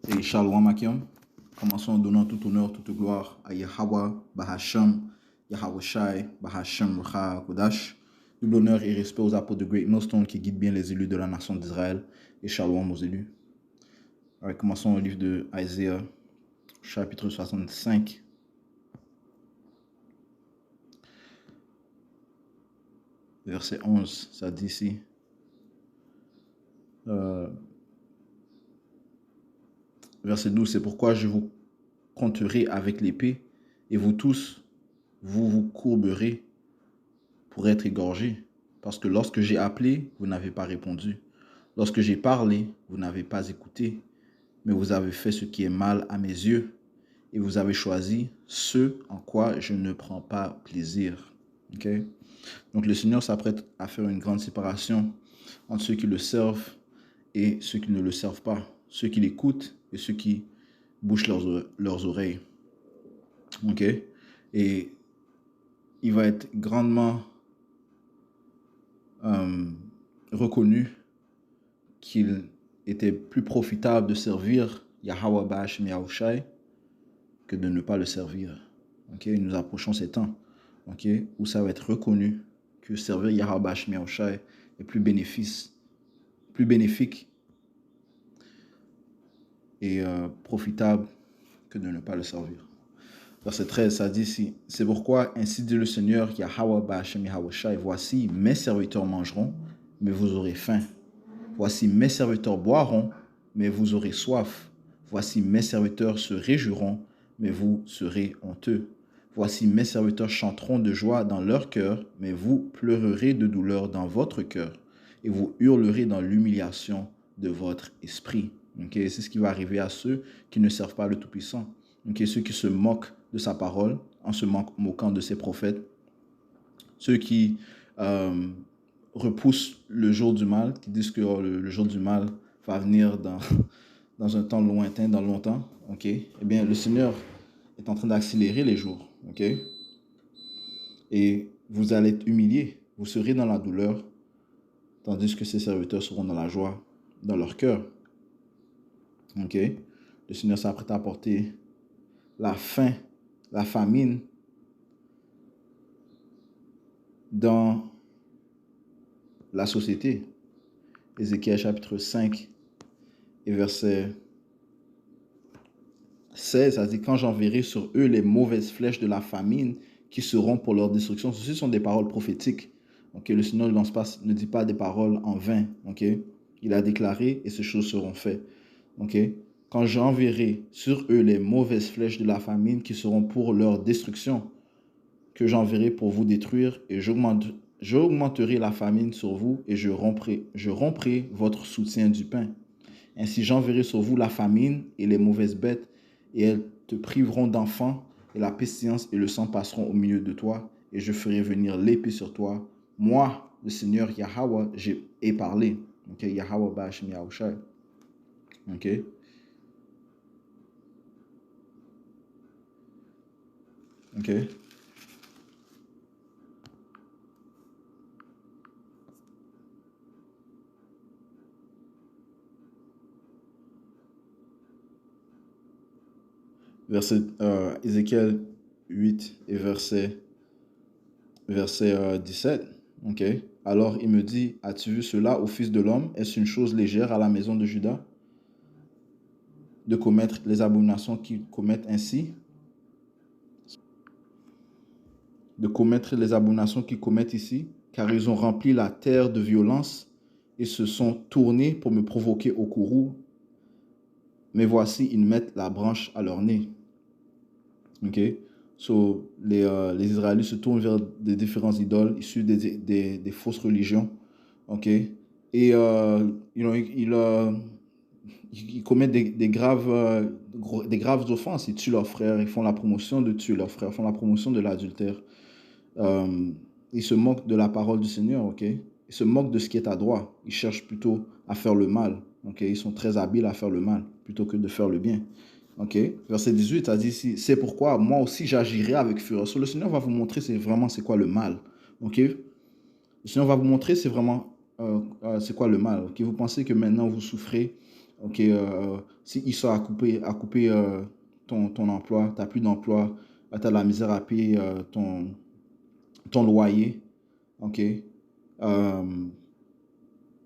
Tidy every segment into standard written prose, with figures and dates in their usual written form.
Et Shalom Akim. Commençons en donnant tout honneur, toute gloire à Yahweh, Bahasham, Yahweh Shai, Bahasham, Rucha, Kodash. Double honneur et respect aux apôtres de Great Millstone qui guident bien les élus de la nation d'Israël. Et Shalom aux élus. Alors, commençons au livre de Isaiah, chapitre 65. Verset 11, ça dit ici. Verset 12, c'est pourquoi je vous compterai avec l'épée, et vous tous, vous vous courberez pour être égorgés. Parce que lorsque j'ai appelé, vous n'avez pas répondu. Lorsque j'ai parlé, vous n'avez pas écouté. Mais vous avez fait ce qui est mal à mes yeux, et vous avez choisi ce en quoi je ne prends pas plaisir. Okay? Donc le Seigneur s'apprête à faire une grande séparation entre ceux qui le servent et ceux qui ne le servent pas, ceux qui l'écoutent et ceux qui bouchent leurs oreilles. Ok? Et il va être grandement reconnu qu'il était plus profitable de servir Yahweh Ba'ashem Yahushai que de ne pas le servir. Ok? Nous approchons ces temps, ok, où ça va être reconnu que servir Yahweh Ba'ashem Yahushai est plus bénéfique et profitable que de ne pas le servir. Verset 13, ça dit ici, c'est pourquoi ainsi dit le Seigneur Yahweh Ba'ashem Yahushai, voici mes serviteurs mangeront, mais vous aurez faim. Voici mes serviteurs boiront, mais vous aurez soif. Voici mes serviteurs se réjouiront, mais vous serez honteux. Voici mes serviteurs chanteront de joie dans leur cœur, mais vous pleurerez de douleur dans votre cœur, et vous hurlerez dans l'humiliation de votre esprit. Okay? C'est ce qui va arriver à ceux qui ne servent pas le Tout-Puissant. Okay? Ceux qui se moquent de sa parole, en se moquant de ses prophètes. Ceux qui repoussent le jour du mal, qui disent que le jour du mal va venir dans un temps lointain, dans longtemps, ok? Eh bien, le Seigneur est en train d'accélérer les jours, ok? Et vous allez être humiliés, vous serez dans la douleur, tandis que ses serviteurs seront dans la joie, dans leur cœur, ok? Le Seigneur s'apprête à apporter la faim, la famine dans la société. Ézéchiel chapitre 5 et verset 16, ça dit, quand j'enverrai sur eux les mauvaises flèches de la famine qui seront pour leur destruction. Ceci sont des paroles prophétiques. Okay? Le Seigneur ne dit pas des paroles en vain. Okay? Il a déclaré et ces choses seront faites. Okay? Quand j'enverrai sur eux les mauvaises flèches de la famine qui seront pour leur destruction, que j'enverrai pour vous détruire, et j'augmenterai la famine sur vous, et je romprai votre soutien du pain. Ainsi j'enverrai sur vous la famine et les mauvaises bêtes, et elles te priveront d'enfants, et la pestilence et le sang passeront au milieu de toi, et je ferai venir l'épée sur toi. Moi, le Seigneur Yahweh, j'ai parlé. Okay? Yahweh Ba'ashem Yahushai. Ok? Ok? Verset Ézéchiel 8 et verset 17. Ok. Alors il me dit, as-tu vu cela, ô fils de l'homme? Est-ce une chose légère à la maison de Juda de commettre les abominations qu'ils commettent ainsi? De commettre les abominations qu'ils commettent ici, car ils ont rempli la terre de violence et se sont tournés pour me provoquer au courroux. Mais voici, ils mettent la branche à leur nez. Ok. So, les Israélites se tournent vers des différentes idoles issues des fausses religions. Ok. Et ils commettent des graves offenses. Ils tuent leurs frères, ils font la promotion de tuer leurs frères, ils font la promotion de l'adultère. Ils se moquent de la parole du Seigneur. Ok. Ils se moquent de ce qui est à droit. Ils cherchent plutôt à faire le mal. Ok. Ils sont très habiles à faire le mal plutôt que de faire le bien. Ok, verset 18, ça dit ici, c'est pourquoi moi aussi j'agirai avec fureur. So, le Seigneur va vous montrer c'est quoi le mal. Ok, le Seigneur va vous montrer c'est quoi le mal. Ok, vous pensez que maintenant vous souffrez ok, si Esau a coupé ton emploi, tu n'as plus d'emploi, tu as de la misère à payer ton loyer, ok,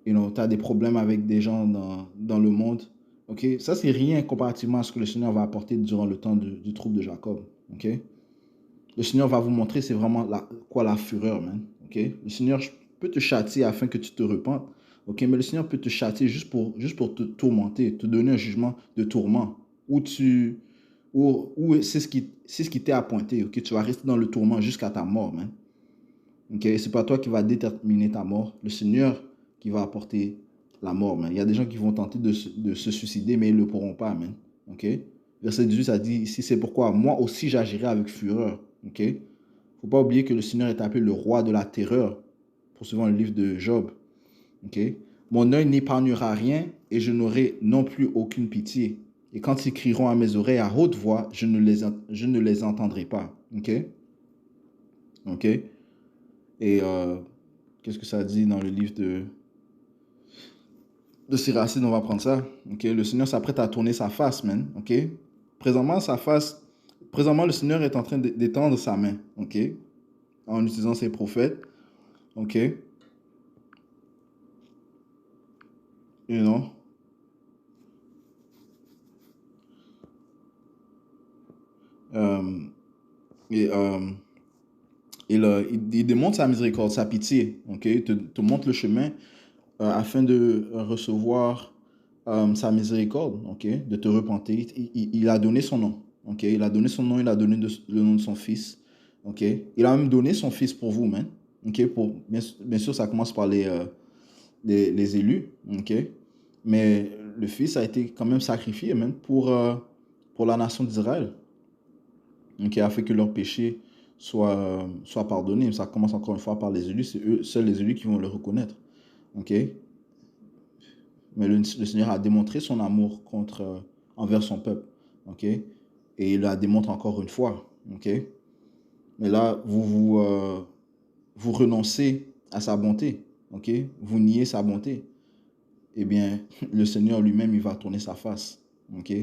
tu as des problèmes avec des gens dans le monde, ok, ça c'est rien comparativement à ce que le Seigneur va apporter durant le temps du trouble de Jacob, ok. Le Seigneur va vous montrer c'est vraiment quoi la fureur, man, ok. Le Seigneur peut te châtier afin que tu te repentes, ok, mais le Seigneur peut te châtier juste pour te tourmenter, te donner un jugement de tourment, où c'est ce qui t'est appointé, ok, tu vas rester dans le tourment jusqu'à ta mort, man. Ok, c'est pas toi qui va déterminer ta mort, le Seigneur qui va apporter la mort, man. Il y a des gens qui vont tenter de se suicider, mais ils ne le pourront pas, man. Ok. Verset 18, ça dit ici, c'est pourquoi moi aussi j'agirai avec fureur. Ok. Faut pas oublier que le Seigneur est appelé le roi de la terreur, poursuivant le livre de Job. Ok. Mon œil n'épargnera rien et je n'aurai non plus aucune pitié. Et quand ils crieront à mes oreilles à haute voix, je ne les entendrai pas. Ok. Ok. Et qu'est-ce que ça dit dans le livre de Siracide? On va prendre ça. Ok. Le Seigneur s'apprête à tourner sa face, man. Ok. Présentement, le Seigneur est en train d'étendre sa main. Ok. En utilisant ses prophètes. Ok. You know. Euh, et il démontre sa miséricorde, sa pitié. Ok. Il te montre le chemin afin de recevoir sa miséricorde, ok, de te repentir. Il a donné son nom, ok, il a donné son nom, il a donné le nom de son fils, ok, il a même donné son fils pour vous, man, ok, bien sûr, ça commence par les élus, ok, mais le fils a été quand même sacrifié, man, pour la nation d'Israël, ok, afin que leurs péchés soient pardonnés. Ça commence encore une fois par les élus, c'est eux, seuls les élus qui vont le reconnaître, ok. Mais le Seigneur a démontré son amour envers son peuple. Ok? Et il la démontre encore une fois. Ok? Mais là, vous renoncez à sa bonté. Ok? Vous niez sa bonté. Eh bien, le Seigneur lui-même, il va tourner sa face. Ok?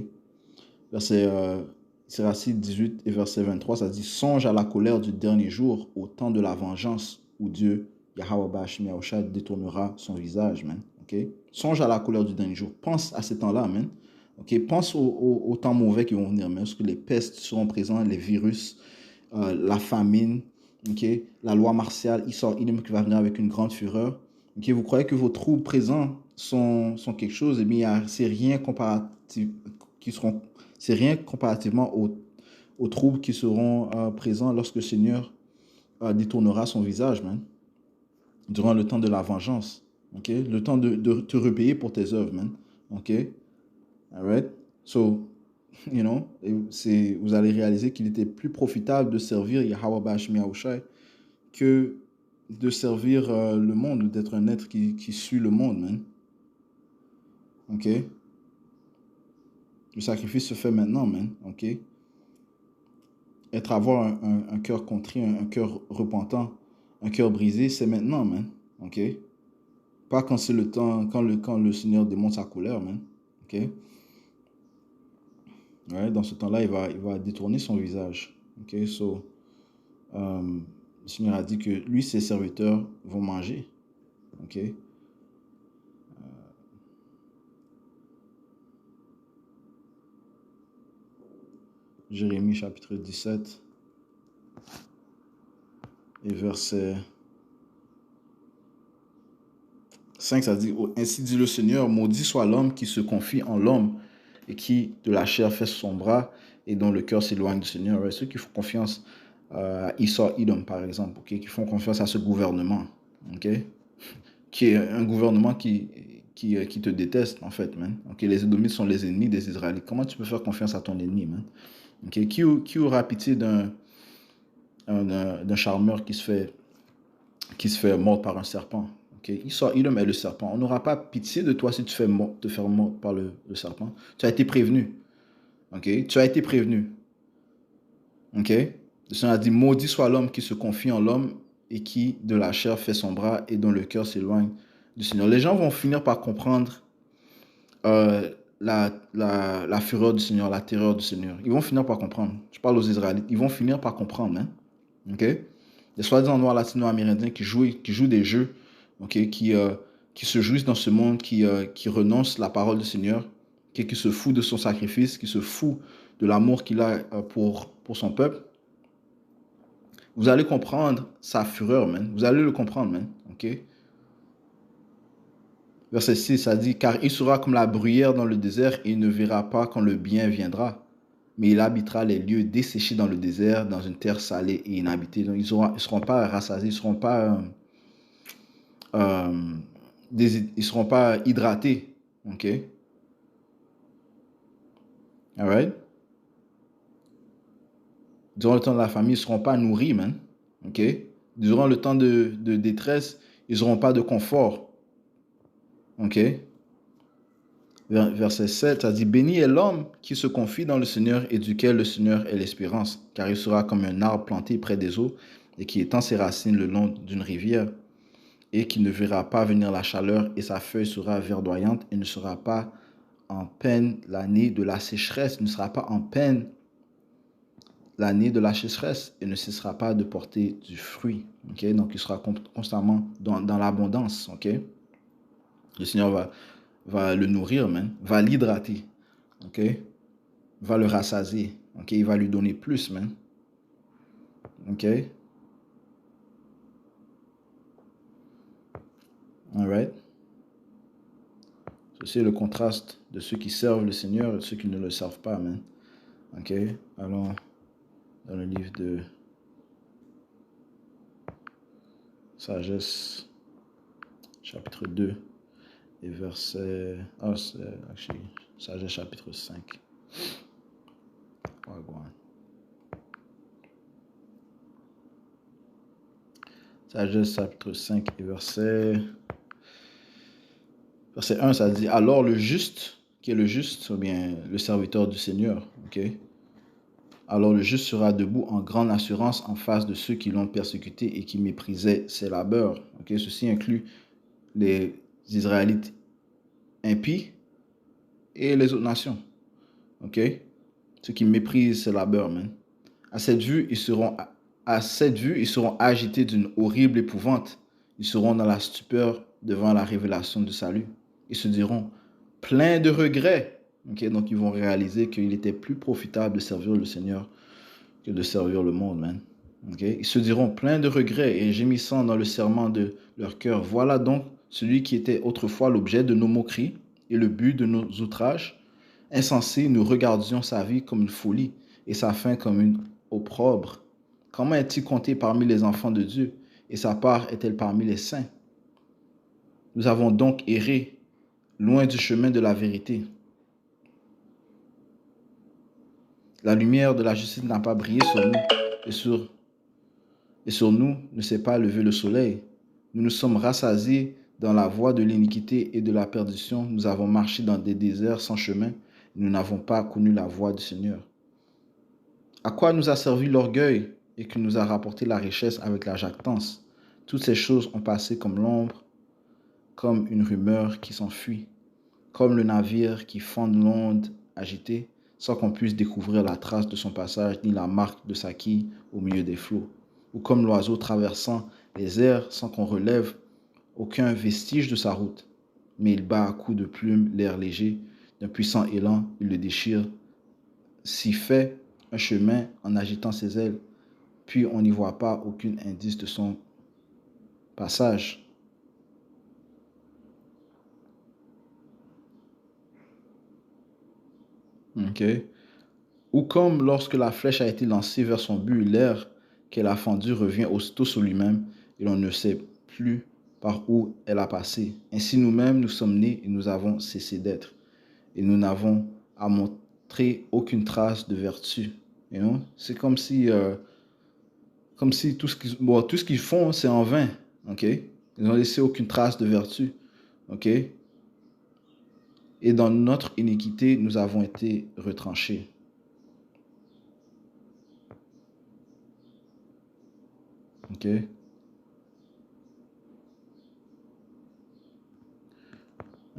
Verset Siracide 18 et verset 23, ça dit: songe à la colère du dernier jour, au temps de la vengeance, où Dieu, Yahweh Bashmi Yahushua, détournera son visage, man. Okay? Songe à la colère du dernier jour. Pense à ces temps-là, man. Okay? Pense aux temps mauvais qui vont venir, man. Parce que les pestes seront présentes, les virus, la famine, okay? La loi martiale, Isor Idem qui va venir avec une grande fureur. Okay? Vous croyez que vos troubles présents sont quelque chose, eh bien, c'est rien c'est rien comparativement aux troubles qui seront présents lorsque le Seigneur détournera son visage, man, durant le temps de la vengeance. Okay? Le temps de te repayer pour tes œuvres, man. OK? All right? So, vous allez réaliser qu'il était plus profitable de servir Yahweh Bashmi Yahushai que de servir le monde, d'être un être qui suit le monde, man. OK? Le sacrifice se fait maintenant, man. OK? Avoir un cœur contrit, un cœur repentant, un cœur brisé, c'est maintenant, man. OK? Pas quand c'est le temps, quand le Seigneur démontre sa colère, man. OK? Ouais, dans ce temps-là, il va détourner son visage. OK? So, le Seigneur a dit que lui, ses serviteurs vont manger. OK? Jérémie chapitre 17 et verset 5, ça dit: ainsi dit le Seigneur, maudit soit l'homme qui se confie en l'homme et qui de la chair fait son bras et dont le cœur s'éloigne du Seigneur. Ouais, ceux qui font confiance à Esau Edom, par exemple, okay, qui font confiance à ce gouvernement, okay, qui est un gouvernement qui te déteste, en fait, man. Okay, les Édomites sont les ennemis des Israélites. Comment tu peux faire confiance à ton ennemi, man? Okay, qui aura pitié d'un charmeur qui se fait mordre par un serpent? Okay? Esau Edom est le serpent. On n'aura pas pitié de toi si tu te fais mordre par le serpent. Tu as été prévenu. Okay? Tu as été prévenu. Ok? Le Seigneur a dit: maudit soit l'homme qui se confie en l'homme et qui de la chair fait son bras et dont le cœur s'éloigne du Seigneur. Les gens vont finir par comprendre la fureur du Seigneur, la terreur du Seigneur. Ils vont finir par comprendre. Je parle aux Israélites. Ils vont finir par comprendre. Hein? OK? Les soi-disant noirs latino-amérindiens qui jouent des jeux, OK? Qui se jouissent dans ce monde, qui renoncent la parole du Seigneur, qui se fout de son sacrifice, qui se fout de l'amour qu'il a pour son peuple. Vous allez comprendre sa fureur, man. Vous allez le comprendre, man. OK? Verset 6, ça dit, car il sera comme la bruyère dans le désert et il ne verra pas quand le bien viendra. Mais il habitera les lieux desséchés dans le désert, dans une terre salée et inhabitée. Donc, ils ne seront pas rassasiés, ils ne seront pas, ils seront pas hydratés. OK? All right? Durant le temps de la famille, ils ne seront pas nourris, man. OK? Durant le temps de détresse, ils n'auront pas de confort. OK? Verset 7, ça dit, béni est l'homme qui se confie dans le Seigneur et duquel le Seigneur est l'espérance, car il sera comme un arbre planté près des eaux et qui étend ses racines le long d'une rivière et qui ne verra pas venir la chaleur et sa feuille sera verdoyante et ne sera pas en peine l'année de la sécheresse, ne sera pas en peine l'année de la sécheresse et ne cessera pas de porter du fruit. Okay? Donc, il sera constamment dans l'abondance. Okay? Le Seigneur va le nourrir, man, va l'hydrater, ok, va le rassasier, ok, il va lui donner plus, man, ok, alright. Ceci est le contraste de ceux qui servent le Seigneur et de ceux qui ne le servent pas, man, ok. Allons dans le livre de Sagesse, chapitre 2 et verset, Sagesse chapitre 5. Sagesse chapitre 5 et verset 1, ça dit, alors le juste, qui est le juste, ou bien le serviteur du Seigneur, ok? Alors le juste sera debout en grande assurance en face de ceux qui l'ont persécuté et qui méprisaient ses labeurs. Ok? Ceci inclut les Israélites impies et les autres nations. Ok? Ceux qui méprisent ses labeurs, man. À cette vue, ils seront agités d'une horrible épouvante. Ils seront dans la stupeur devant la révélation du salut. Ils se diront, pleins de regrets. Okay? Donc, ils vont réaliser qu'il était plus profitable de servir le Seigneur que de servir le monde, man. Okay? Ils se diront pleins de regrets et gémissant dans le serment de leur cœur. Voilà donc celui qui était autrefois l'objet de nos moqueries et le but de nos outrages. Insensé, nous regardions sa vie comme une folie et sa fin comme une opprobre. Comment est-il compté parmi les enfants de Dieu et sa part est-elle parmi les saints? Nous avons donc erré loin du chemin de la vérité. La lumière de la justice n'a pas brillé sur nous et sur nous ne s'est pas levé le soleil. Nous nous sommes rassasiés dans la voie de l'iniquité et de la perdition. Nous avons marché dans des déserts sans chemin. Nous n'avons pas connu la voie du Seigneur. À quoi nous a servi l'orgueil et qui nous a rapporté la richesse avec la jactance? Toutes ces choses ont passé comme l'ombre, comme une rumeur qui s'enfuit, comme le navire qui fend l'onde agitée, sans qu'on puisse découvrir la trace de son passage ni la marque de sa quille au milieu des flots, ou comme l'oiseau traversant les airs sans qu'on relève aucun vestige de sa route. Mais il bat à coups de plume l'air léger, d'un puissant élan, il le déchire, s'y fait un chemin en agitant ses ailes, puis on n'y voit pas aucun indice de son passage. Ok. Ou comme lorsque la flèche a été lancée vers son but, l'air qu'elle a fendu revient aussitôt sur lui-même et l'on ne sait plus par où elle a passé. Ainsi nous-mêmes, nous sommes nés et nous avons cessé d'être. Et nous n'avons à montrer aucune trace de vertu. You know? C'est comme si tout ce qu'ils font, c'est en vain. Okay? Ils n'ont laissé aucune trace de vertu. Okay? Et dans notre iniquité, nous avons été retranchés. Okay?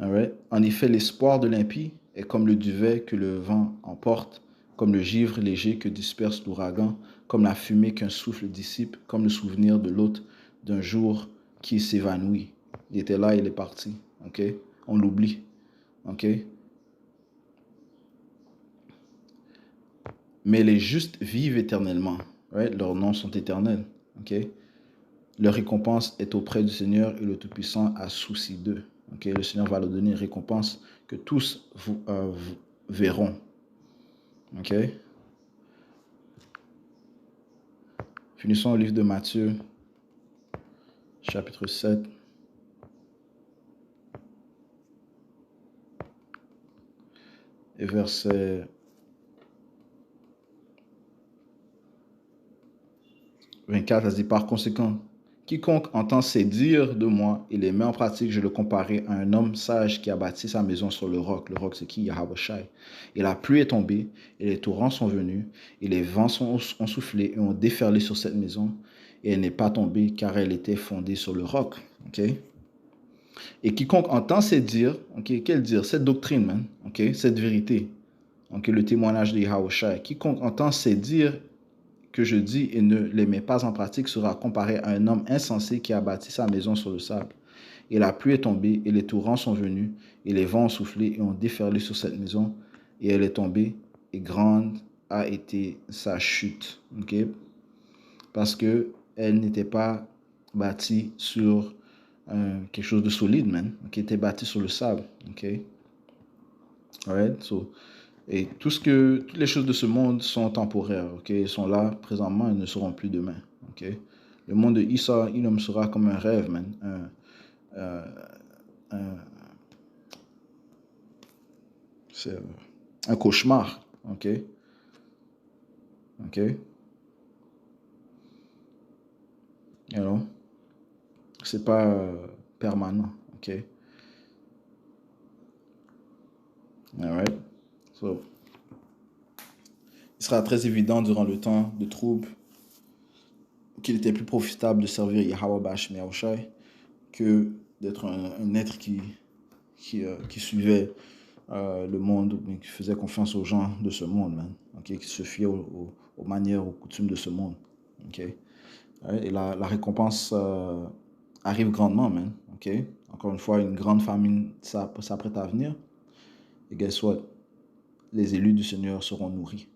All right? En effet, l'espoir de l'impie est comme le duvet que le vent emporte, comme le givre léger que disperse l'ouragan, comme la fumée qu'un souffle dissipe, comme le souvenir de l'hôte d'un jour qui s'évanouit. Il était là, il est parti. OK? On l'oublie. OK? Mais les justes vivent éternellement. Right? Leurs noms sont éternels. OK? Leur récompense est auprès du Seigneur et le Tout-Puissant a souci d'eux. Okay? Le Seigneur va leur donner une récompense que tous vous verront. OK? Finissons au livre de Matthieu, chapitre 7. Et verset 24, elle dit, par conséquent, quiconque entend ces dires de moi et les met en pratique, je le comparais à un homme sage qui a bâti sa maison sur le roc. Le roc, c'est qui? Yahweh Shai. Et la pluie est tombée, et les torrents sont venus, et les vents ont soufflé et ont déferlé sur cette maison, et elle n'est pas tombée, car elle était fondée sur le roc. Okay? Et quiconque entend ces dires, okay, quel dire? Cette doctrine, man, okay, cette vérité, okay, le témoignage de Yahweh Shai. Quiconque entend ces dires que je dis et ne les met pas en pratique sera comparé à un homme insensé qui a bâti sa maison sur le sable. Et la pluie est tombée, et les torrents sont venus, et les vents ont soufflé et ont déferlé sur cette maison, et elle est tombée, et grande a été sa chute. Okay? Parce qu'elle n'était pas bâtie sur quelque chose de solide, man. Qui était bâtie sur le sable. Okay? Alright? So, et toutes les choses de ce monde sont temporaires, ok? Elles sont là présentement, elles ne seront plus demain, ok? Le monde de Issa, il me sera comme un rêve, man. C'est un cauchemar, ok? Ok? You know? C'est pas permanent, ok? Alright? So, il sera très évident durant le temps de trouble qu'il était plus profitable de servir Yahweh Bashmi Yahushai que d'être un être qui suivait le monde, qui faisait confiance aux gens de ce monde, man. Okay? Qui se fiait aux manières, aux coutumes de ce monde. Okay? Et la récompense arrive grandement, man. Okay? Encore une fois, une grande famine s'apprête à venir. Et guess what? Les élus du Seigneur seront nourris.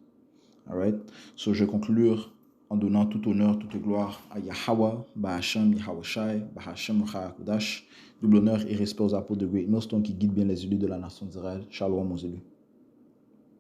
Alright? So, je vais conclure en donnant tout honneur, toute gloire à Yahweh, Bahashem, Yahweh Shai, Bahashem, Kudash. Double honneur et respect aux apôtres de Great Millstone qui guident bien les élus de la nation d'Israël. Shalom aux élus.